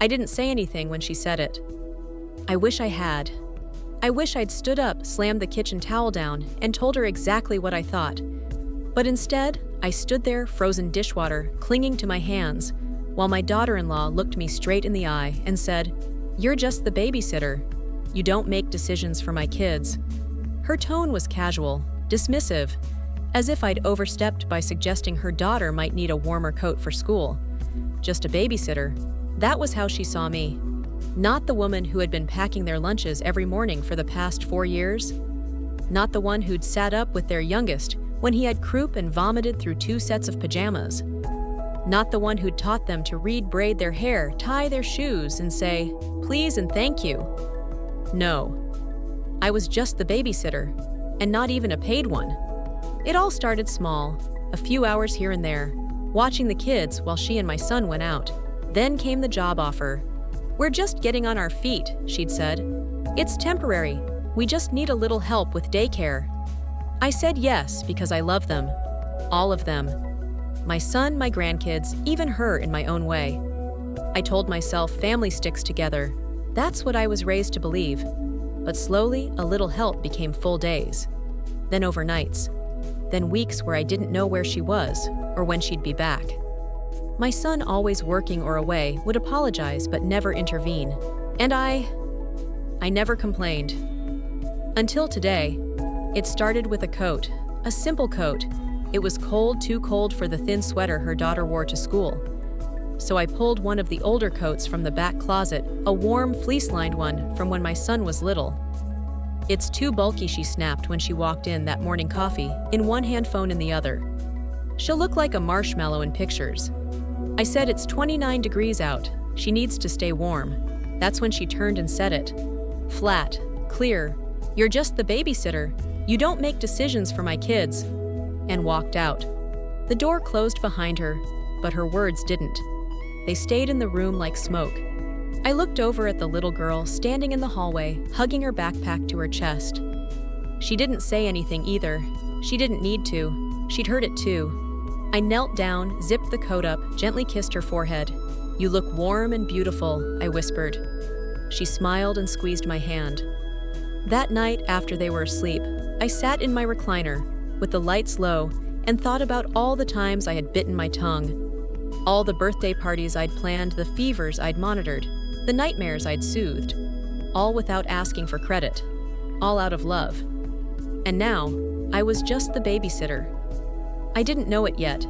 I didn't say anything when she said it. I wish I had. I wish I'd stood up, slammed the kitchen towel down, and told her exactly what I thought. But instead, I stood there, frozen dishwater, clinging to my hands, while my daughter-in-law looked me straight in the eye and said, "You're just the babysitter. You don't make decisions for my kids." Her tone was casual, dismissive, as if I'd overstepped by suggesting her daughter might need a warmer coat for school. Just a babysitter. That was how she saw me. Not the woman who had been packing their lunches every morning for the past 4 years. Not the one who'd sat up with their youngest when he had croup and vomited through 2 sets of pajamas. Not the one who'd taught them to read, braid their hair, tie their shoes, and say, "Please and thank you." No. I was just the babysitter, and not even a paid one. It all started small, a few hours here and there, watching the kids while she and my son went out. Then came the job offer. "We're just getting on our feet," she'd said. "It's temporary. We just need a little help with daycare." I said yes because I love them. All of them. My son, my grandkids, even her in my own way. I told myself family sticks together. That's what I was raised to believe. But slowly, a little help became full days. Then overnights. Then weeks where I didn't know where she was or when she'd be back. My son, always working or away, would apologize but never intervene. And I never complained. Until today. It started with a coat, a simple coat. It was cold, too cold for the thin sweater her daughter wore to school. So I pulled one of the older coats from the back closet, a warm, fleece-lined one from when my son was little. "It's too bulky," she snapped when she walked in that morning coffee, in one hand, phone in the other. "She'll look like a marshmallow in pictures." I said, "It's 29 degrees out. She needs to stay warm." That's when she turned and said it. Flat, clear. "You're just the babysitter. You don't make decisions for my kids." And walked out. The door closed behind her, but her words didn't. They stayed in the room like smoke. I looked over at the little girl standing in the hallway, hugging her backpack to her chest. She didn't say anything either. She didn't need to. She'd heard it too. I knelt down, zipped the coat up, gently kissed her forehead. "You look warm and beautiful," I whispered. She smiled and squeezed my hand. That night, after they were asleep, I sat in my recliner, with the lights low, and thought about all the times I had bitten my tongue. All the birthday parties I'd planned, the fevers I'd monitored, the nightmares I'd soothed. All without asking for credit. All out of love. And now, I was just the babysitter. I didn't know it yet,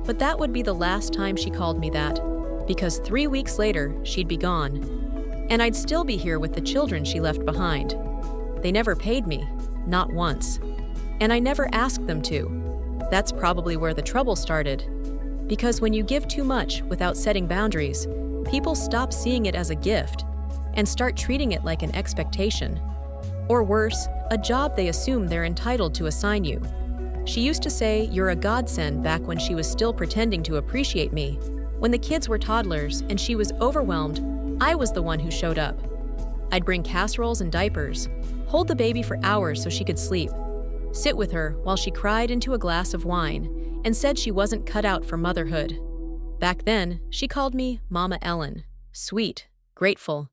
but that would be the last time she called me that, because 3 weeks later, she'd be gone. And I'd still be here with the children she left behind. They never paid me, not once. And I never asked them to. That's probably where the trouble started. Because when you give too much without setting boundaries, people stop seeing it as a gift and start treating it like an expectation. Or worse, a job they assume they're entitled to assign you. She used to say, "You're a godsend," back when she was still pretending to appreciate me. When the kids were toddlers and she was overwhelmed, I was the one who showed up. I'd bring casseroles and diapers, hold the baby for hours so she could sleep, sit with her while she cried into a glass of wine, and said she wasn't cut out for motherhood. Back then, she called me Mama Ellen. Sweet, grateful.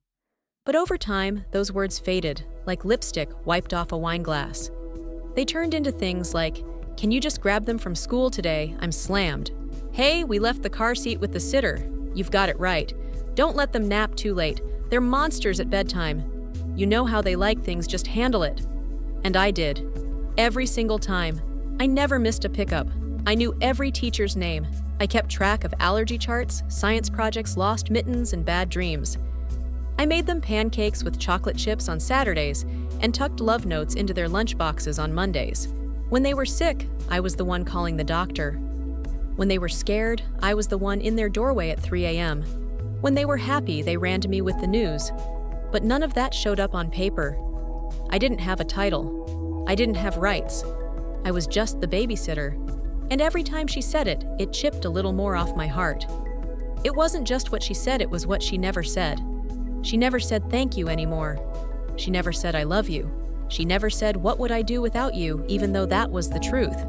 But over time, those words faded, like lipstick wiped off a wine glass. They turned into things like, "Can you just grab them from school today? I'm slammed." "Hey, we left the car seat with the sitter. You've got it right. Don't let them nap too late. They're monsters at bedtime. You know how they like things, just handle it." And I did. Every single time. I never missed a pickup. I knew every teacher's name. I kept track of allergy charts, science projects, lost mittens, and bad dreams. I made them pancakes with chocolate chips on Saturdays and tucked love notes into their lunchboxes on Mondays. When they were sick, I was the one calling the doctor. When they were scared, I was the one in their doorway at 3 a.m. When they were happy, they ran to me with the news. But none of that showed up on paper. I didn't have a title. I didn't have rights. I was just the babysitter. And every time she said it, it chipped a little more off my heart. It wasn't just what she said, it was what she never said. She never said thank you anymore. She never said I love you. She never said what would I do without you, even though that was the truth.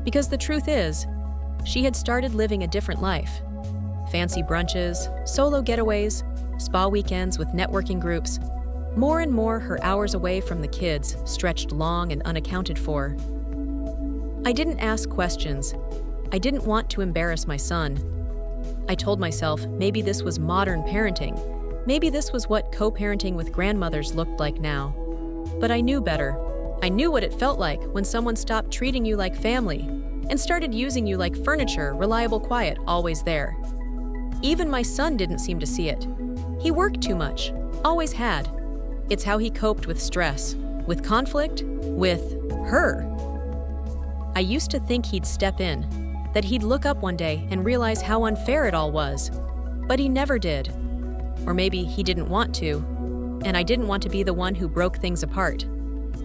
Because the truth is, she had started living a different life. Fancy brunches, solo getaways, spa weekends with networking groups. More and more, her hours away from the kids stretched long and unaccounted for. I didn't ask questions. I didn't want to embarrass my son. I told myself maybe this was modern parenting. Maybe this was what co-parenting with grandmothers looked like now. But I knew better. I knew what it felt like when someone stopped treating you like family and started using you like furniture, reliable, quiet, always there. Even my son didn't seem to see it. He worked too much, always had. It's how he coped with stress, with conflict, with her. I used to think he'd step in, that he'd look up one day and realize how unfair it all was. But he never did. Or maybe he didn't want to, and I didn't want to be the one who broke things apart.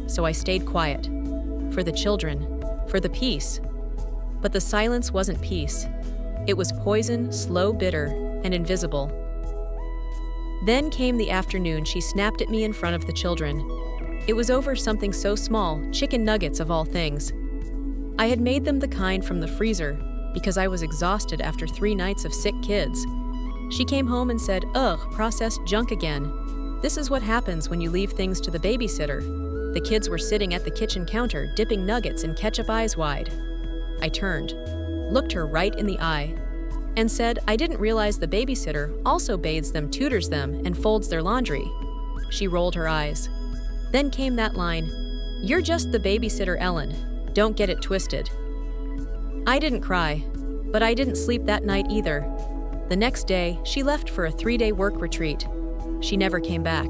So I stayed quiet. For the children, for the peace. But the silence wasn't peace. It was poison, slow, bitter, and invisible. Then came the afternoon she snapped at me in front of the children. It was over something so small, chicken nuggets of all things. I had made them the kind from the freezer because I was exhausted after 3 nights of sick kids. She came home and said, "Ugh, processed junk again. This is what happens when you leave things to the babysitter." The kids were sitting at the kitchen counter, dipping nuggets in ketchup eyes wide. I turned, looked her right in the eye, and said I didn't realize the babysitter also bathes them, tutors them, and folds their laundry. She rolled her eyes. Then came that line, "You're just the babysitter, Ellen. Don't get it twisted." I didn't cry, but I didn't sleep that night either. The next day, she left for a 3-day work retreat. She never came back.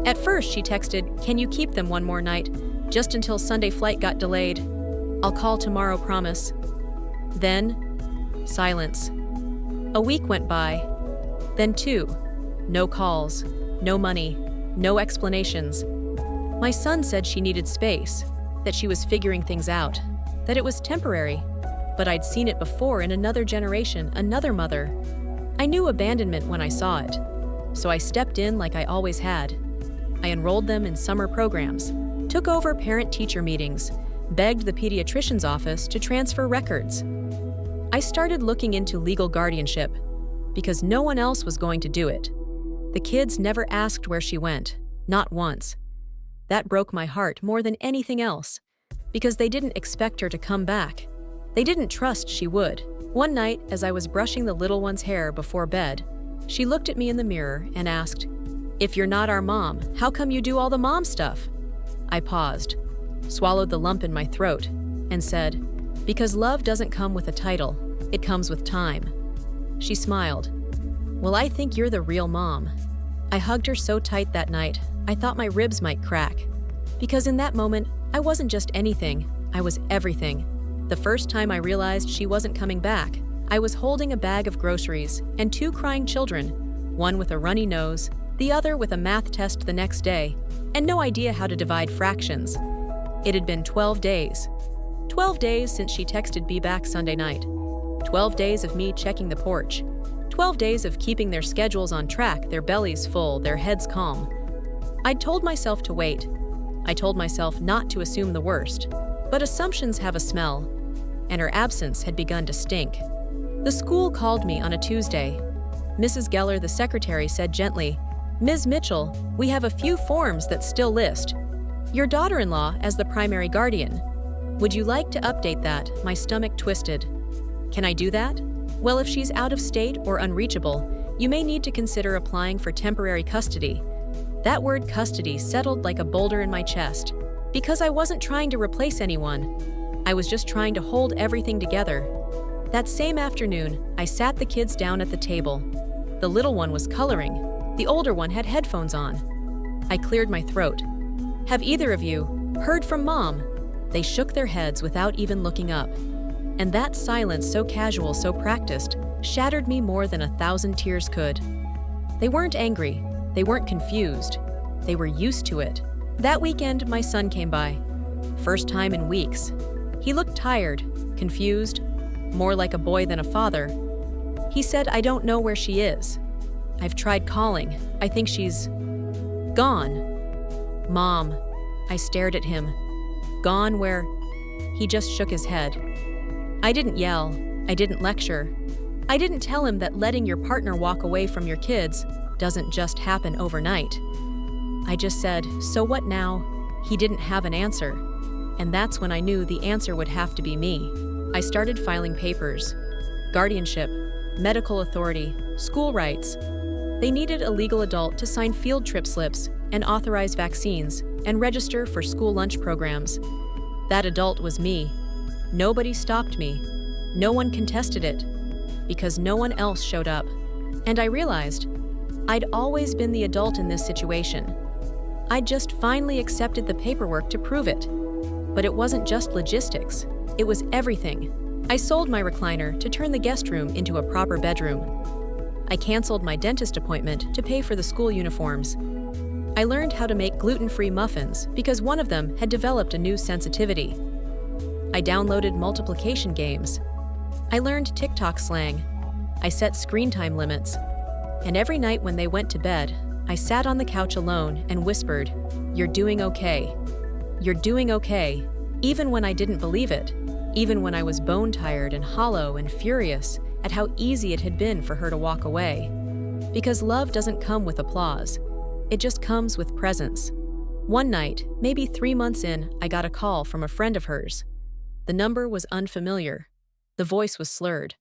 At first, she texted, "Can you keep them one more night? Just until Sunday flight got delayed. I'll call tomorrow, promise." Then, silence. A week went by. Then 2. No calls, no money, no explanations. My son said she needed space, that she was figuring things out, that it was temporary. But I'd seen it before in another generation, another mother. I knew abandonment when I saw it. So I stepped in like I always had. I enrolled them in summer programs, took over parent-teacher meetings, begged the pediatrician's office to transfer records. I started looking into legal guardianship because no one else was going to do it. The kids never asked where she went, not once. That broke my heart more than anything else because they didn't expect her to come back. They didn't trust she would. One night, as I was brushing the little one's hair before bed, she looked at me in the mirror and asked, "If you're not our mom, how come you do all the mom stuff?" I paused, swallowed the lump in my throat, and said, "Because love doesn't come with a title, it comes with time." She smiled. "Well, I think you're the real mom." I hugged her so tight that night, I thought my ribs might crack. Because in that moment, I wasn't just anything, I was everything. The first time I realized she wasn't coming back, I was holding a bag of groceries and 2 crying children, one with a runny nose, the other with a math test the next day, and no idea how to divide fractions. It had been 12 days. 12 days since she texted "Be back Sunday night." 12 days of me checking the porch. 12 days of keeping their schedules on track, their bellies full, their heads calm. I'd told myself to wait. I told myself not to assume the worst. But assumptions have a smell, and her absence had begun to stink. The school called me on a Tuesday. Mrs. Geller, the secretary, said gently, "Ms. Mitchell, we have a few forms that still list your daughter-in-law as the primary guardian. Would you like to update that?" My stomach twisted. "Can I do that?" "Well, if she's out of state or unreachable, you may need to consider applying for temporary custody." That word custody settled like a boulder in my chest. Because I wasn't trying to replace anyone. I was just trying to hold everything together. That same afternoon, I sat the kids down at the table. The little one was coloring. The older one had headphones on. I cleared my throat. "Have either of you heard from Mom?" They shook their heads without even looking up. And that silence, so casual, so practiced, shattered me more than 1,000 tears could. They weren't angry. They weren't confused. They were used to it. That weekend, my son came by. First time in weeks. He looked tired, confused, more like a boy than a father. He said, "I don't know where she is. I've tried calling. I think she's gone." "Mom." I stared at him. "Gone where?" He just shook his head. I didn't yell. I didn't lecture. I didn't tell him that letting your partner walk away from your kids doesn't just happen overnight. I just said, "So what now?" He didn't have an answer. And that's when I knew the answer would have to be me. I started filing papers. Guardianship, medical authority, school rights. They needed a legal adult to sign field trip slips and authorize vaccines and register for school lunch programs. That adult was me. Nobody stopped me. No one contested it, because no one else showed up. And I realized I'd always been the adult in this situation. I'd just finally accepted the paperwork to prove it. But it wasn't just logistics. It was everything. I sold my recliner to turn the guest room into a proper bedroom. I canceled my dentist appointment to pay for the school uniforms. I learned how to make gluten-free muffins because one of them had developed a new sensitivity. I downloaded multiplication games. I learned TikTok slang. I set screen time limits. And every night when they went to bed, I sat on the couch alone and whispered, "You're doing okay. You're doing okay," even when I didn't believe it, even when I was bone-tired and hollow and furious at how easy it had been for her to walk away. Because love doesn't come with applause. It just comes with presence. One night, maybe 3 months in, I got a call from a friend of hers. The number was unfamiliar. The voice was slurred.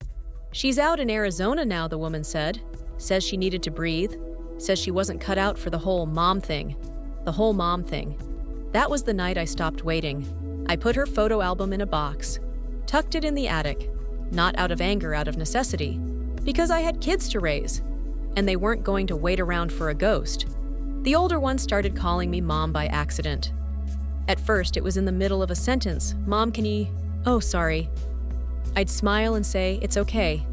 "She's out in Arizona now," the woman said. "Says she needed to breathe. Says she wasn't cut out for the whole mom thing." The whole mom thing. That was the night I stopped waiting. I put her photo album in a box, tucked it in the attic, not out of anger, out of necessity, because I had kids to raise, and they weren't going to wait around for a ghost. The older one started calling me Mom by accident. At first, it was in the middle of a sentence. "Mom, can you—" "Oh, sorry." I'd smile and say, "It's okay."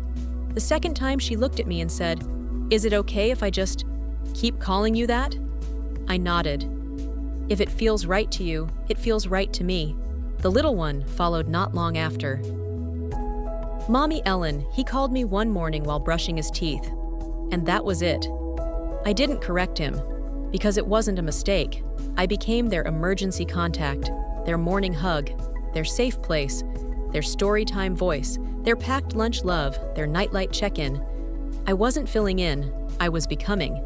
The second time she looked at me and said, "Is it okay if I just keep calling you that?" I nodded. "If it feels right to you, it feels right to me." The little one followed not long after. Mommy Ellen, he called me one morning while brushing his teeth. And that was it. I didn't correct him, because it wasn't a mistake. I became their emergency contact, their morning hug, their safe place, their storytime voice, their packed lunch love, their nightlight check-in. I wasn't filling in, I was becoming.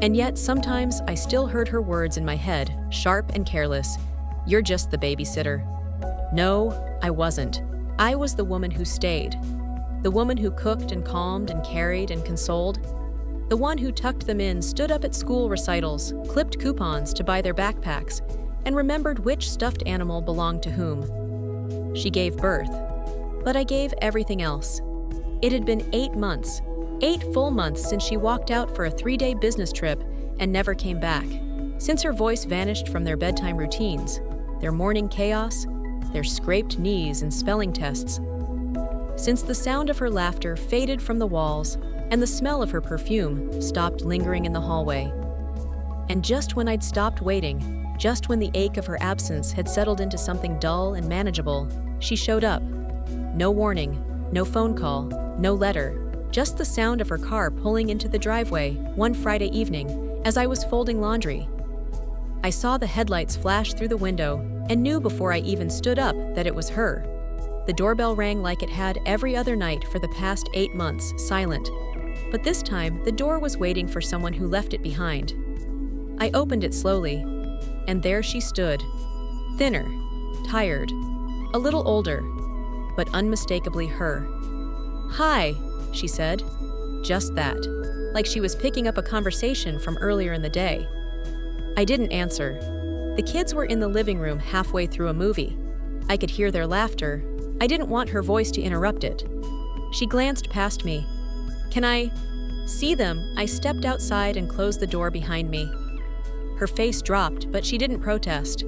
And yet, sometimes I still heard her words in my head, sharp and careless. "You're just the babysitter." No, I wasn't. I was the woman who stayed. The woman who cooked and calmed and carried and consoled. The one who tucked them in, stood up at school recitals, clipped coupons to buy their backpacks, and remembered which stuffed animal belonged to whom. She gave birth. But I gave everything else. It had been 8 months. 8 full months since she walked out for a 3-day business trip and never came back. Since her voice vanished from their bedtime routines, their morning chaos, their scraped knees and spelling tests. Since the sound of her laughter faded from the walls and the smell of her perfume stopped lingering in the hallway. And just when I'd stopped waiting, just when the ache of her absence had settled into something dull and manageable, she showed up. No warning, no phone call, no letter. Just the sound of her car pulling into the driveway one Friday evening as I was folding laundry. I saw the headlights flash through the window and knew before I even stood up that it was her. The doorbell rang like it had every other night for the past 8 months, silent. But this time, the door was waiting for someone who left it behind. I opened it slowly, and there she stood. Thinner, tired, a little older, but unmistakably her. "Hi," she said. Just that, like she was picking up a conversation from earlier in the day. I didn't answer. The kids were in the living room halfway through a movie. I could hear their laughter. I didn't want her voice to interrupt it. She glanced past me. "Can I see them?" I stepped outside and closed the door behind me. Her face dropped, but she didn't protest.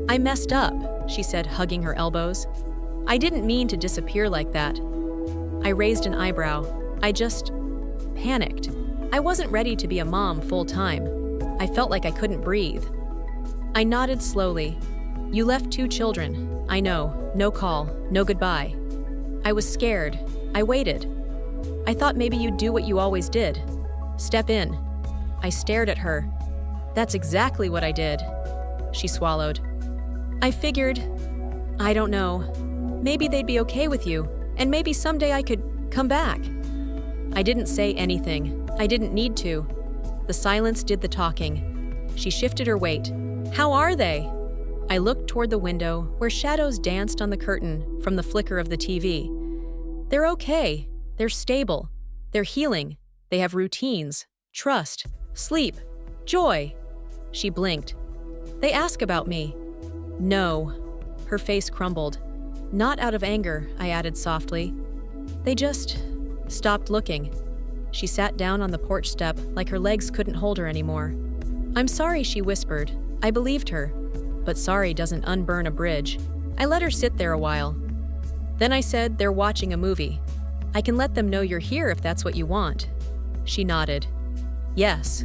"I messed up," she said, hugging her elbows. "I didn't mean to disappear like that." I raised an eyebrow. I just panicked. I wasn't ready to be a mom full-time. I felt like I couldn't breathe. I nodded slowly. "You left 2 children. I know. No call. No goodbye." I was scared. I waited. "I thought maybe you'd do what you always did. Step in." I stared at her. "That's exactly what I did." She swallowed. "I figured, I don't know, maybe they'd be okay with you, and maybe someday I could come back." I didn't say anything. I didn't need to. The silence did the talking. She shifted her weight. How are they? I looked toward the window, where shadows danced on the curtain from the flicker of the TV. They're okay. They're stable. They're healing. They have routines, trust, sleep, joy. She blinked. They ask about me. No. Her face crumbled. Not out of anger, I added softly. They just stopped looking. She sat down on the porch step like her legs couldn't hold her anymore. I'm sorry, she whispered. I believed her. But sorry doesn't unburn a bridge. I let her sit there a while. Then I said, they're watching a movie. I can let them know you're here if that's what you want. She nodded. Yes,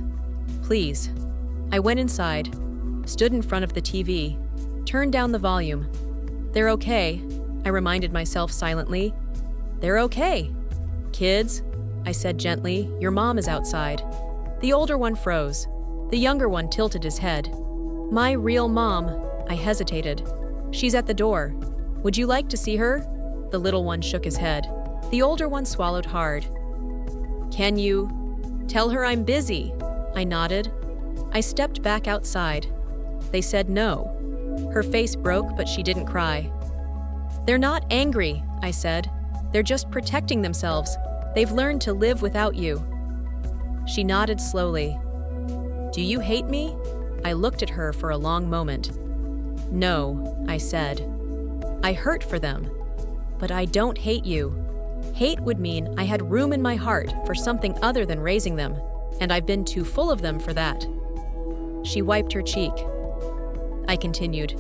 please. I went inside, stood in front of the TV, turned down the volume. They're okay, I reminded myself silently. They're okay. Kids, I said gently, your mom is outside. The older one froze. The younger one tilted his head. My real mom, I hesitated. She's at the door. Would you like to see her? The little one shook his head. The older one swallowed hard. Can you tell her I'm busy? I nodded. I stepped back outside. They said no. Her face broke, but she didn't cry. They're not angry, I said. They're just protecting themselves. They've learned to live without you. She nodded slowly. Do you hate me? I looked at her for a long moment. No, I said. I hurt for them. But I don't hate you. Hate would mean I had room in my heart for something other than raising them, and I've been too full of them for that. She wiped her cheek. I continued.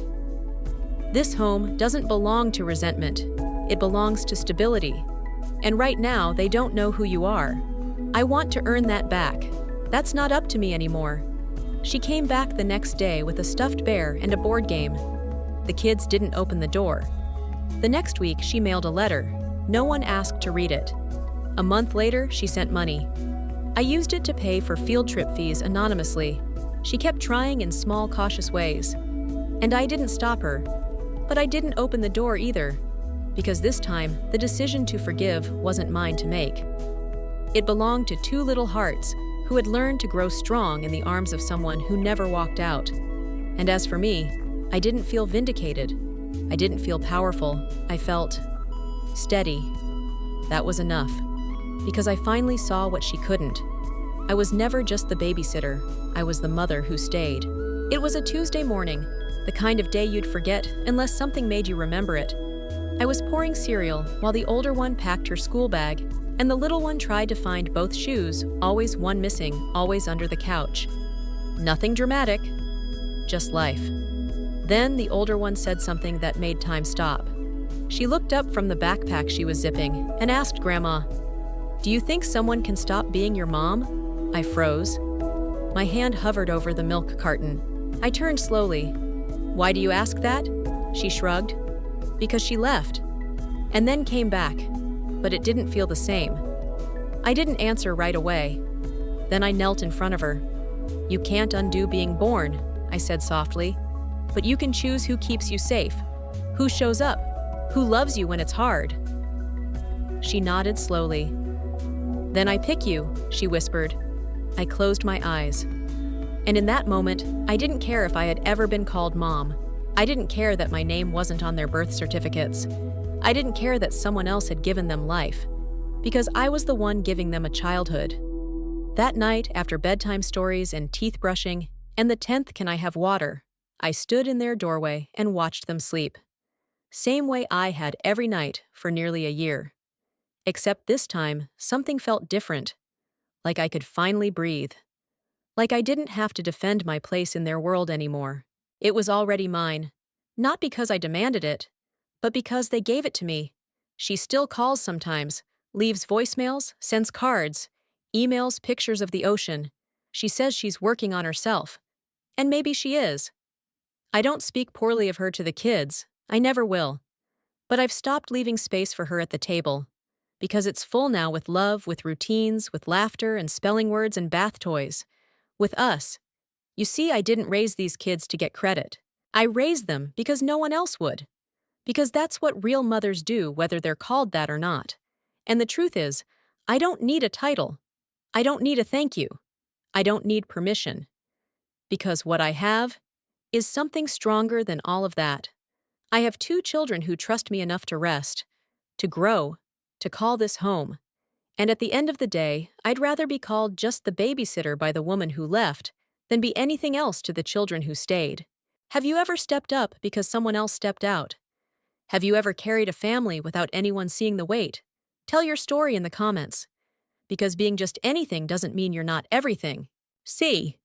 This home doesn't belong to resentment. It belongs to stability. And right now, they don't know who you are. I want to earn that back. That's not up to me anymore. She came back the next day with a stuffed bear and a board game. The kids didn't open the door. The next week, she mailed a letter. No one asked to read it. A month later, she sent money. I used it to pay for field trip fees anonymously. She kept trying in small, cautious ways. And I didn't stop her. But I didn't open the door either, because this time, the decision to forgive wasn't mine to make. It belonged to two little hearts who had learned to grow strong in the arms of someone who never walked out. And as for me, I didn't feel vindicated. I didn't feel powerful. I felt steady. That was enough, because I finally saw what she couldn't. I was never just the babysitter. I was the mother who stayed. It was a Tuesday morning, the kind of day you'd forget unless something made you remember it. I was pouring cereal while the older one packed her school bag, and the little one tried to find both shoes, always one missing, always under the couch. Nothing dramatic, just life. Then the older one said something that made time stop. She looked up from the backpack she was zipping and asked Grandma, "Do you think someone can stop being your mom?" I froze. My hand hovered over the milk carton. I turned slowly. "Why do you ask that?" She shrugged. "Because she left, and then came back, but it didn't feel the same." I didn't answer right away. Then I knelt in front of her. "You can't undo being born," I said softly, "but you can choose who keeps you safe, who shows up, who loves you when it's hard." She nodded slowly. "Then I pick you," she whispered. I closed my eyes. And in that moment, I didn't care if I had ever been called Mom. I didn't care that my name wasn't on their birth certificates. I didn't care that someone else had given them life, because I was the one giving them a childhood. That night, after bedtime stories and teeth brushing, and the 10th "Can I have water?" I stood in their doorway and watched them sleep. Same way I had every night for nearly a year. Except this time, something felt different. Like I could finally breathe. Like I didn't have to defend my place in their world anymore. It was already mine. Not because I demanded it, but because they gave it to me. She still calls sometimes, leaves voicemails, sends cards, emails pictures of the ocean. She says she's working on herself. And maybe she is. I don't speak poorly of her to the kids. I never will. But I've stopped leaving space for her at the table. Because it's full now with love, with routines, with laughter and spelling words and bath toys. With us. You see, I didn't raise these kids to get credit. I raised them because no one else would. Because that's what real mothers do, whether they're called that or not. And the truth is, I don't need a title. I don't need a thank you. I don't need permission, because what I have is something stronger than all of that. I have two children who trust me enough to rest, to grow, to call this home. And at the end of the day, I'd rather be called just the babysitter by the woman who left than be anything else to the children who stayed. Have you ever stepped up because someone else stepped out? Have you ever carried a family without anyone seeing the weight? Tell your story in the comments. Because being just anything doesn't mean you're not everything. See.